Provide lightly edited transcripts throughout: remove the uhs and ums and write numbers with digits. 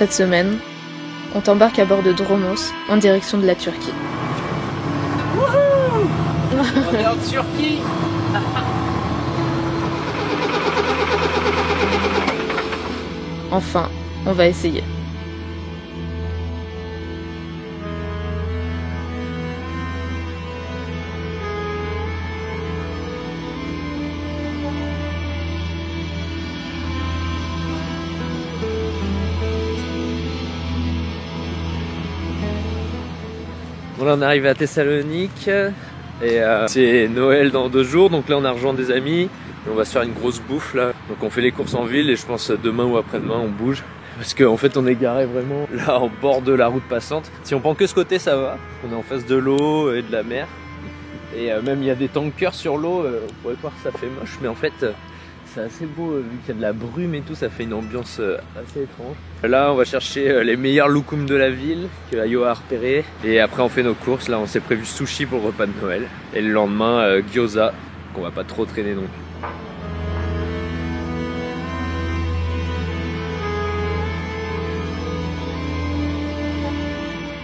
Cette semaine, on t'embarque à bord de Dromos en direction de la Turquie. Wouhou! On est en Turquie. Enfin, on va essayer. Bon, là on arrive à Thessalonique et c'est Noël dans 2 jours, donc là on a rejoint des amis et on va se faire une grosse bouffe là. Donc on fait les courses en ville et je pense demain ou après-demain on bouge parce qu'en fait on est garé vraiment là en bord de la route passante. Si on prend que ce côté ça va, on est en face de l'eau et de la mer et même il y a des tankers sur l'eau, on pourrait croire que ça fait moche mais en fait c'est assez beau vu qu'il y a de la brume et tout, ça fait une ambiance assez étrange. Là on va chercher les meilleurs loukoums de la ville que Ayo a repéré et après on fait nos courses. Là on s'est prévu sushi pour le repas de Noël et le lendemain gyoza, qu'on va pas trop traîner non plus.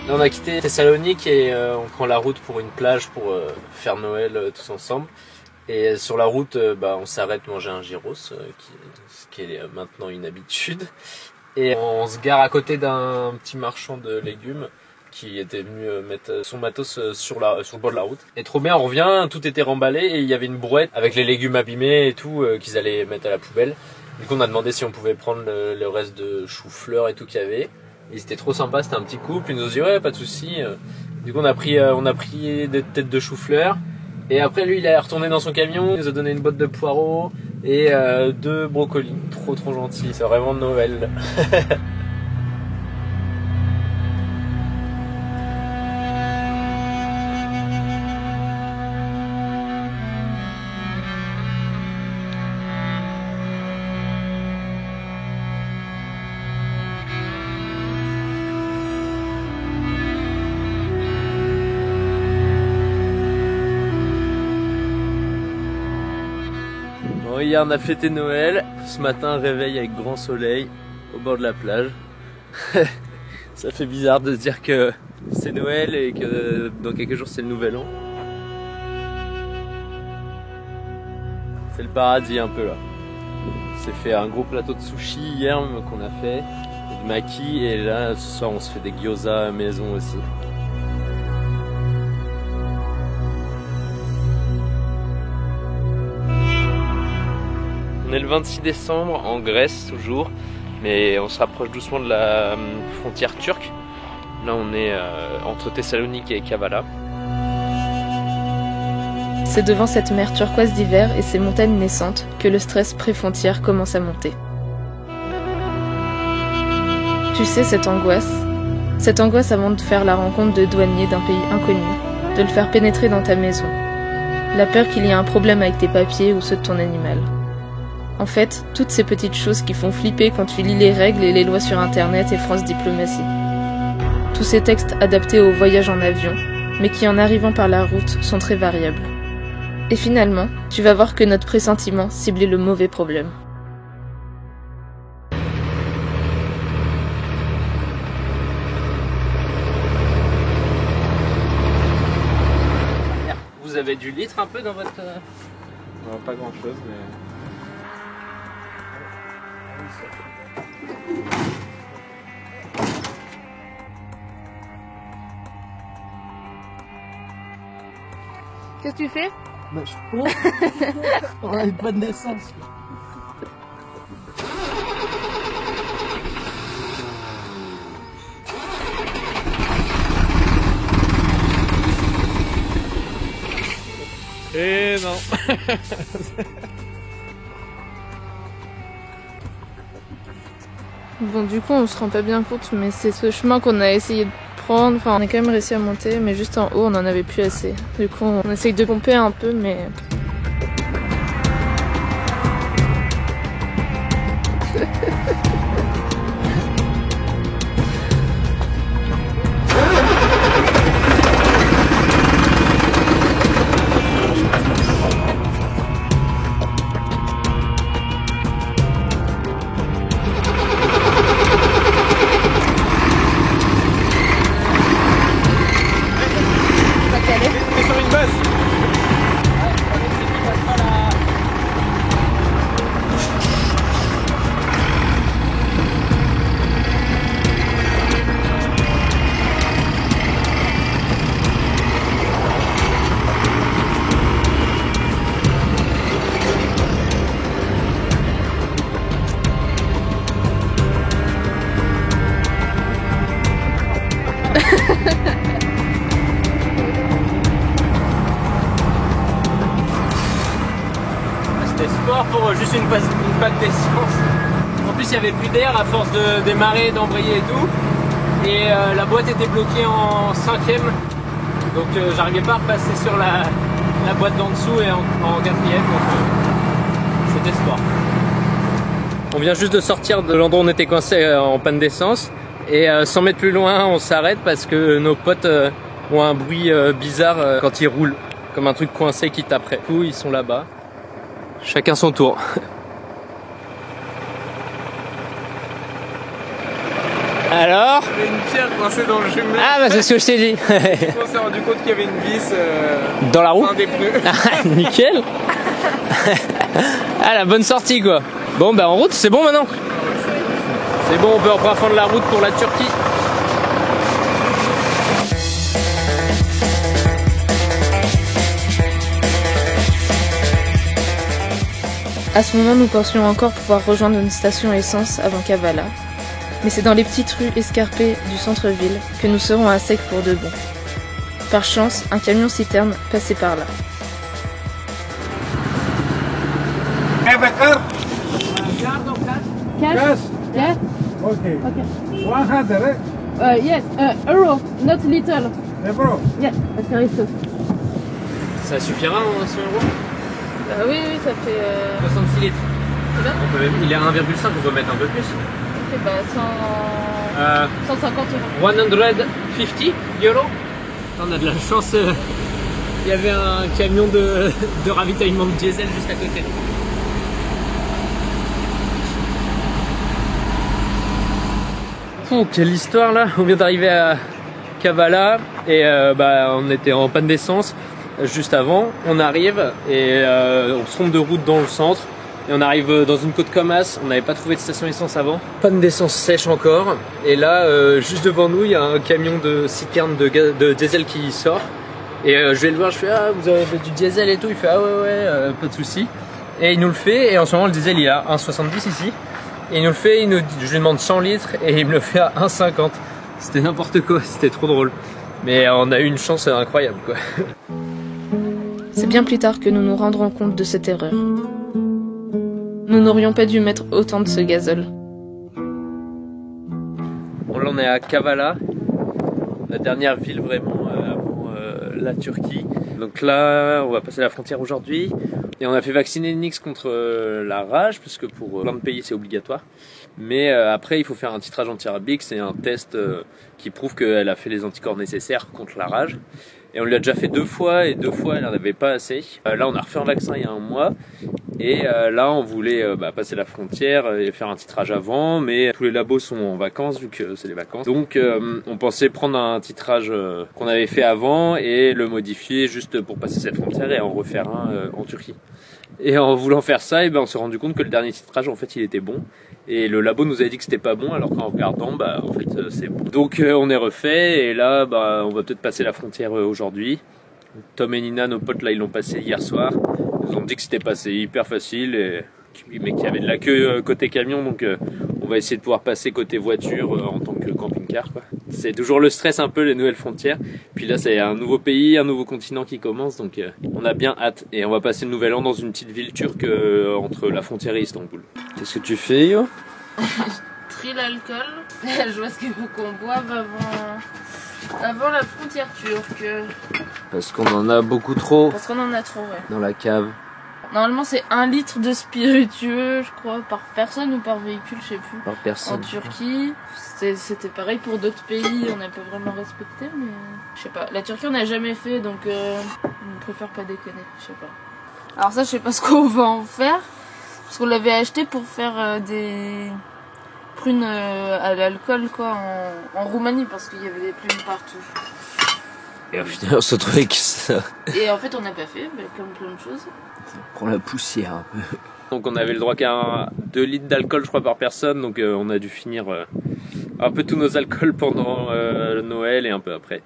Là, on a quitté Thessalonique et on prend la route pour une plage pour faire Noël tous ensemble. Et sur la route, on s'arrête manger un gyros, ce qui est maintenant une habitude. Et on se gare à côté d'un petit marchand de légumes qui était venu mettre son matos sur le bord de la route. Et trop bien, on revient, tout était remballé et il y avait une brouette avec les légumes abîmés et tout qu'ils allaient mettre à la poubelle. Du coup, on a demandé si on pouvait prendre le reste de chou-fleur et tout qu'il y avait. Et c'était trop sympa, c'était un petit couple, ils nous ont dit ouais, pas de souci. Du coup, on a pris des têtes de chou-fleur. Et après lui il est retourné dans son camion, il nous a donné une boîte de poireaux et 2 brocolis. Trop gentil, c'est vraiment Noël. Hier on a fêté Noël, ce matin réveil avec grand soleil au bord de la plage. Ça fait bizarre de se dire que c'est Noël et que dans quelques jours c'est le nouvel an. C'est le paradis un peu là. On s'est fait un gros plateau de sushi hier qu'on a fait, et du maki, et là ce soir on se fait des gyoza à maison aussi. On est le 26 décembre en Grèce toujours, mais on se rapproche doucement de la frontière turque. Là on est entre Thessalonique et Kavala. C'est devant cette mer turquoise d'hiver et ces montagnes naissantes que le stress pré-frontière commence à monter. Tu sais, cette angoisse avant de faire la rencontre de douaniers d'un pays inconnu, de le faire pénétrer dans ta maison. La peur qu'il y ait un problème avec tes papiers ou ceux de ton animal. En fait, toutes ces petites choses qui font flipper quand tu lis les règles et les lois sur Internet et France Diplomatie. Tous ces textes adaptés au voyage en avion, mais qui en arrivant par la route sont très variables. Et finalement, tu vas voir que notre pressentiment ciblait le mauvais problème. Vous avez du litre un peu dans votre... Non, pas grand chose, mais... Qu'est-ce que tu fais? Bah, je pense. On n'avait pas de naissance. Eh non. Bon, du coup, on se rend pas bien compte, mais c'est ce chemin qu'on a essayé de prendre. Enfin, on a quand même réussi à monter, mais juste en haut, on en avait plus assez. Du coup, on essaye de pomper un peu, mais... sport pour juste une panne d'essence. En plus il y avait plus d'air à force de démarrer, d'embrayer et tout. Et la boîte était bloquée en 5e. Donc j'arrivais pas à repasser sur la boîte d'en dessous et en 4e. Donc c'était sport. On vient juste de sortir de l'endroit où on était coincé en panne d'essence. Et 100 mètres plus loin on s'arrête parce que nos potes ont un bruit bizarre quand ils roulent. Comme un truc coincé qui taperait. Du coup ils sont là-bas. Chacun son tour. Alors? Il y avait une pierre coincée dans le jumelé. Ah bah c'est ce que je t'ai dit. On s'est rendu compte qu'il y avait une vis dans la roue. un des pneus. Nickel. Ah la bonne sortie quoi. Bon bah en route c'est bon maintenant. C'est bon, on peut reprendre la route pour la Turquie. À ce moment, nous pensions encore pouvoir rejoindre une station essence avant Kavala. Mais c'est dans les petites rues escarpées du centre-ville que nous serons à sec pour de bon. Par chance, un camion-citerne passait par là. Cash? Yeah? Okay. Okay. 100, eh? Yes, euro, not little. Euro. Yeah, that's correct. Ça suffira en 100 euros? Oui, ça fait... 66 litres. C'est bien. Il est à 1,5, on peut mettre un peu plus. Ok, bah 150 euros. 150 euros. On a de la chance, il y avait un camion de ravitaillement de diesel juste à côté. Oh, quelle histoire là! On vient d'arriver à Kavala et on était en panne d'essence juste avant. On arrive et on se trompe de route dans le centre. Et on arrive dans une côte comme As, on n'avait pas trouvé de station essence avant. Panne d'essence sèche encore. Et là, juste devant nous, il y a un camion de citerne de diesel qui sort. Et je vais le voir, je fais « Ah, vous avez du diesel et tout ?» Il fait « Ah ouais, pas de souci. » Et il nous le fait, et en ce moment le diesel il est à 1,70 ici. Et il nous le fait, je lui demande 100 litres et il me le fait à 1,50. C'était n'importe quoi, c'était trop drôle. Mais on a eu une chance incroyable quoi. C'est bien plus tard que nous nous rendrons compte de cette erreur. Nous n'aurions pas dû mettre autant de ce gazole. Bon là on est à Kavala, la dernière ville vraiment avant la Turquie. Donc là on va passer la frontière aujourd'hui. Et on a fait vacciner Nix contre la rage, parce que pour plein de pays c'est obligatoire. Mais après il faut faire un titrage anti-rabique, c'est un test qui prouve qu'elle a fait les anticorps nécessaires contre la rage. Et on lui a déjà fait 2 fois, et 2 fois elle n'en avait pas assez. Là on a refait un vaccin il y a 1 mois. Et là on voulait passer la frontière et faire un titrage avant, mais tous les labos sont en vacances vu que c'est les vacances. Donc on pensait prendre un titrage qu'on avait fait avant et le modifier juste pour passer cette frontière et en refaire un en Turquie. Et en voulant faire ça, on s'est rendu compte que le dernier titrage en fait il était bon. Et le labo nous avait dit que c'était pas bon, alors qu'en regardant, en fait c'est bon. Donc on est refait, et là on va peut-être passer la frontière aujourd'hui. Tom et Nina, nos potes là, ils l'ont passé hier soir. Ils nous ont dit que c'était passé hyper facile, mais qu'il y avait de la queue côté camion, donc on va essayer de pouvoir passer côté voiture en tant que camping-car, quoi. C'est toujours le stress un peu, les nouvelles frontières. Puis là c'est un nouveau pays, un nouveau continent qui commence, donc on a bien hâte. Et on va passer le nouvel an dans une petite ville turque entre la frontière et Istanbul. Qu'est-ce que tu fais, Yo? Je trie l'alcool. Je vois ce qu'il faut qu'on boive avant la frontière turque. Parce qu'on en a beaucoup trop Parce qu'on en a trop, ouais. dans la cave. Normalement c'est 1 litre de spiritueux, je crois, par personne ou par véhicule, je sais plus. Par personne. En Turquie, c'était pareil pour d'autres pays, on n'a pas vraiment respecté, mais je sais pas. La Turquie on n'a jamais fait, donc on préfère pas déconner, je sais pas. Alors ça je sais pas ce qu'on va en faire, parce qu'on l'avait acheté pour faire des prunes à l'alcool quoi, en Roumanie, parce qu'il y avait des prunes partout. Et au final on se retrouvait que ça Et en fait on n'a pas fait, comme plein de choses. prend la poussière un peu. Donc on avait le droit qu'à 2 litres d'alcool je crois par personne, donc on a dû finir un peu tous nos alcools pendant Noël et un peu après.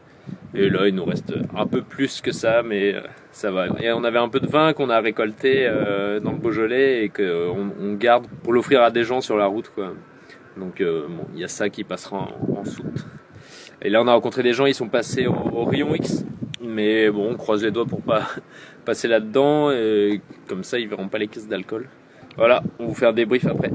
Et là il nous reste un peu plus que ça, mais ça va. Et on avait un peu de vin qu'on a récolté dans le Beaujolais et qu'on garde pour l'offrir à des gens sur la route, quoi. Donc il y a ça qui passera en soute. Et là on a rencontré des gens, ils sont passés au rayon X, mais bon on croise les doigts pour pas passer là-dedans, et comme ça ils verront pas les caisses d'alcool. Voilà, on vous fait un débrief après.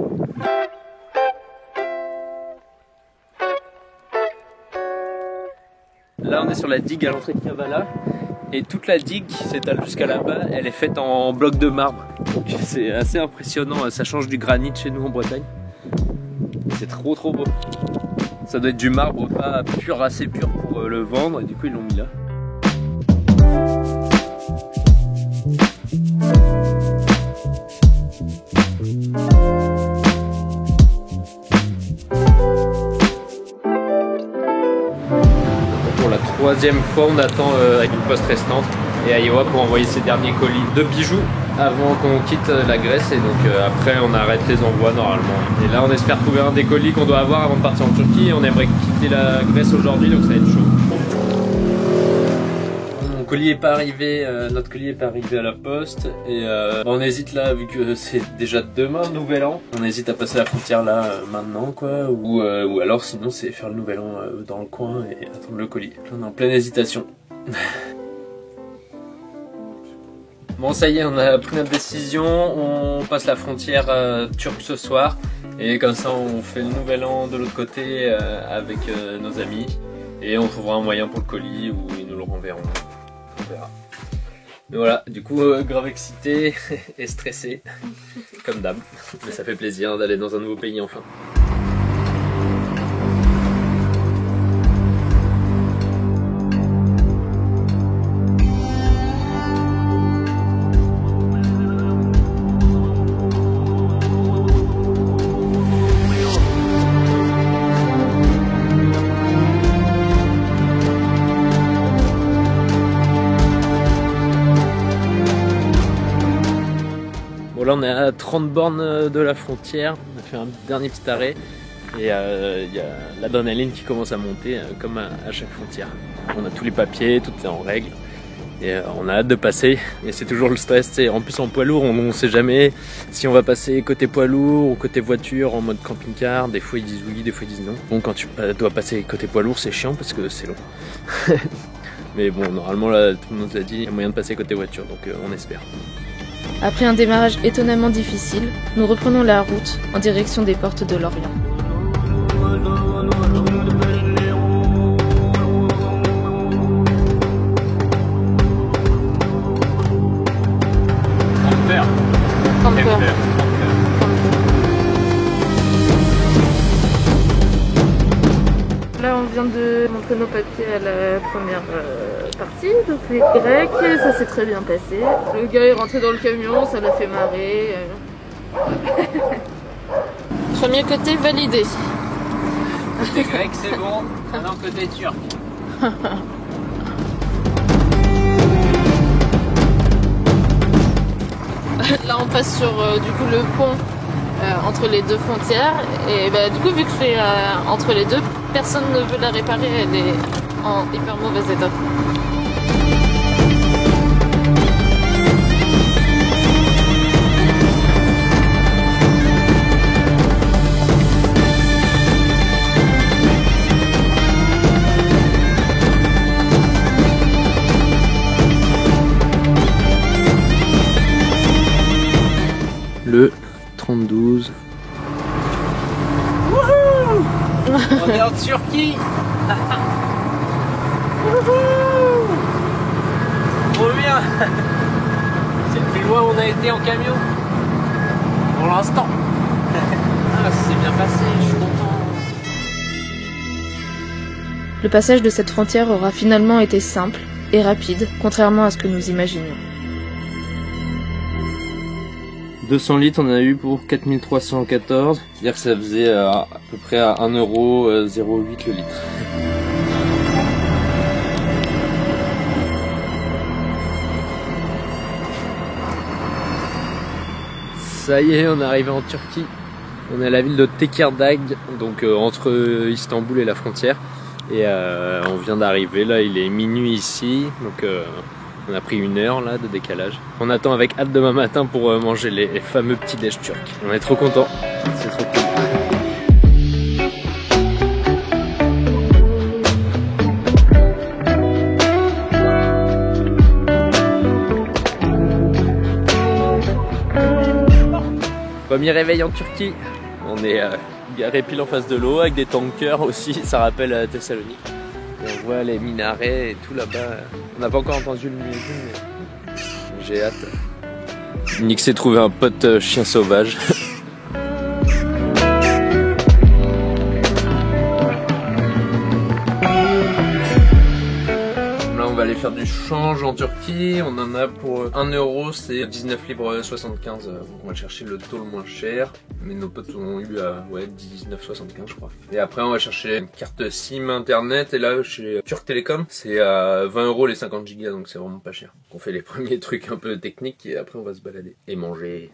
Là on est sur la digue à l'entrée de Kavala et toute la digue qui s'étale jusqu'à là-bas, elle est faite en blocs de marbre. Donc c'est assez impressionnant, ça change du granit chez nous en Bretagne. C'est trop beau. Ça doit être du marbre pas pur, assez pur pour le vendre et du coup ils l'ont mis là. Pour la troisième fois, on attend avec une poste restante et à Iowa pour envoyer ses derniers colis de bijoux avant qu'on quitte la Grèce et donc après on arrête les envois normalement. Et là on espère trouver un des colis qu'on doit avoir avant de partir en Turquie et on aimerait quitter la Grèce aujourd'hui donc ça va être chaud. Mon colis est pas arrivé, notre colis est pas arrivé à la poste et on hésite là vu que c'est déjà demain nouvel an, on hésite à passer la frontière là maintenant quoi ou alors sinon c'est faire le nouvel an dans le coin et attendre le colis. On est en pleine hésitation. Bon ça y est, on a pris notre décision, on passe la frontière turque ce soir et comme ça on fait le nouvel an de l'autre côté avec nos amis et on trouvera un moyen pour le colis ou ils nous le renverront, on verra. Mais voilà, du coup grave excité et stressé comme d'hab, mais ça fait plaisir d'aller dans un nouveau pays enfin. Là on est à 30 bornes de la frontière, on a fait un dernier petit arrêt et il y a l'adrénaline qui commence à monter comme à chaque frontière. On a tous les papiers, tout est en règle et on a hâte de passer mais c'est toujours le stress. En plus en poids lourd on ne sait jamais si on va passer côté poids lourd ou côté voiture en mode camping-car, des fois ils disent oui, des fois ils disent non. Bon quand tu dois passer côté poids lourd c'est chiant parce que c'est long. Mais bon normalement là tout le monde nous a dit il y a moyen de passer côté voiture donc on espère. Après un démarrage étonnamment difficile, nous reprenons la route en direction des portes de l'Orient. Là on vient de montrer nos papiers à la première partie, donc les Grecs, ça s'est très bien passé. Le gars est rentré dans le camion, ça l'a fait marrer. Premier côté validé. Côté grec c'est bon, maintenant côté turc. Là on passe sur du coup le pont entre les deux frontières et bah, du coup vu que c'est entre les deux, personne ne veut la réparer, elle est en hyper mauvais état. Le 32. On est en Turquie. Trop bien. C'est le plus loin où on a été en camion pour l'instant. Ah, ça s'est bien passé, je suis content. Le passage de cette frontière aura finalement été simple et rapide, contrairement à ce que nous imaginions. 200 litres, on a eu pour 4314, c'est-à-dire que ça faisait à peu près à 1,08 € le litre. Ça y est, on est arrivé en Turquie. On est à la ville de Tekirdağ, donc entre Istanbul et la frontière. Et on vient d'arriver, là il est minuit ici, donc on a pris 1 heure là de décalage. On attend avec hâte demain matin pour manger les fameux petits déj turcs. On est trop contents, c'est trop cool. Premier réveil en Turquie. On est garé pile en face de l'eau avec des tankers aussi, ça rappelle Thessalonique. Et on voit les minarets et tout là-bas. On n'a pas encore entendu le muezzin, mais j'ai hâte. Nick s'est trouvé un pote chien sauvage. Là on va aller faire du change en Turquie, on en a pour 1 euro, c'est 19 livres 75, donc on va chercher le taux le moins cher. Mais nos potes ont eu à 19,75 je crois. Et après on va chercher une carte SIM internet et là chez Turk Telecom c'est à 20 euro les 50 gigas, donc c'est vraiment pas cher. On fait les premiers trucs un peu techniques et après on va se balader et manger.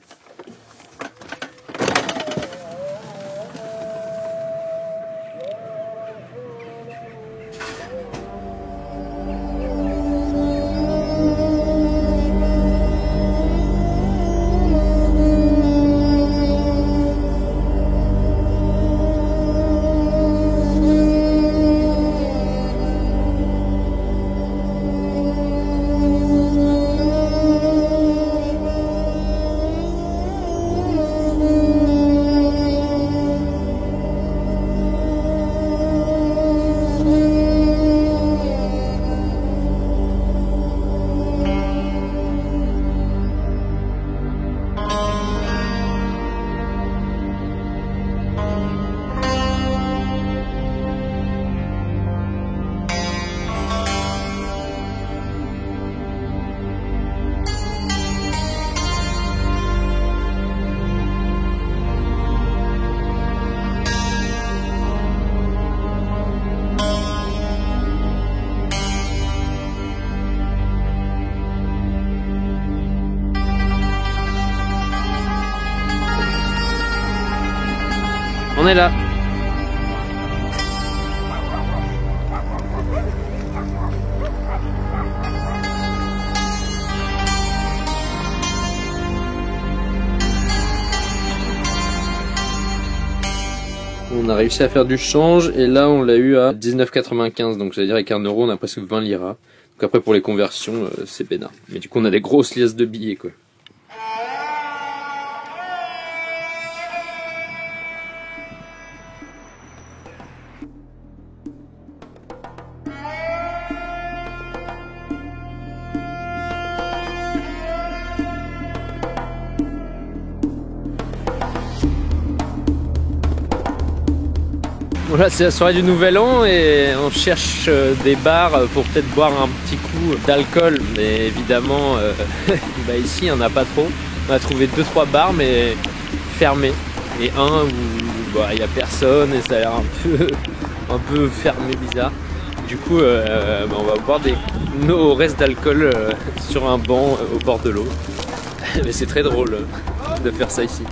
On est là. On a réussi à faire du change et là on l'a eu à 19,95, donc c'est-à-dire avec 1 euro on a presque 20 liras. Donc après pour les conversions c'est peinard. Mais du coup on a des grosses liasses de billets quoi. Voilà, c'est la soirée du Nouvel An et on cherche des bars pour peut-être boire un petit coup d'alcool. Mais évidemment, bah ici, il n'y en a pas trop. On a trouvé 2-3 bars, mais fermés. Et un où il n'y a personne et ça a l'air un peu fermé, bizarre. Du coup, bah on va boire nos restes d'alcool sur un banc au bord de l'eau. Mais c'est très drôle de faire ça ici.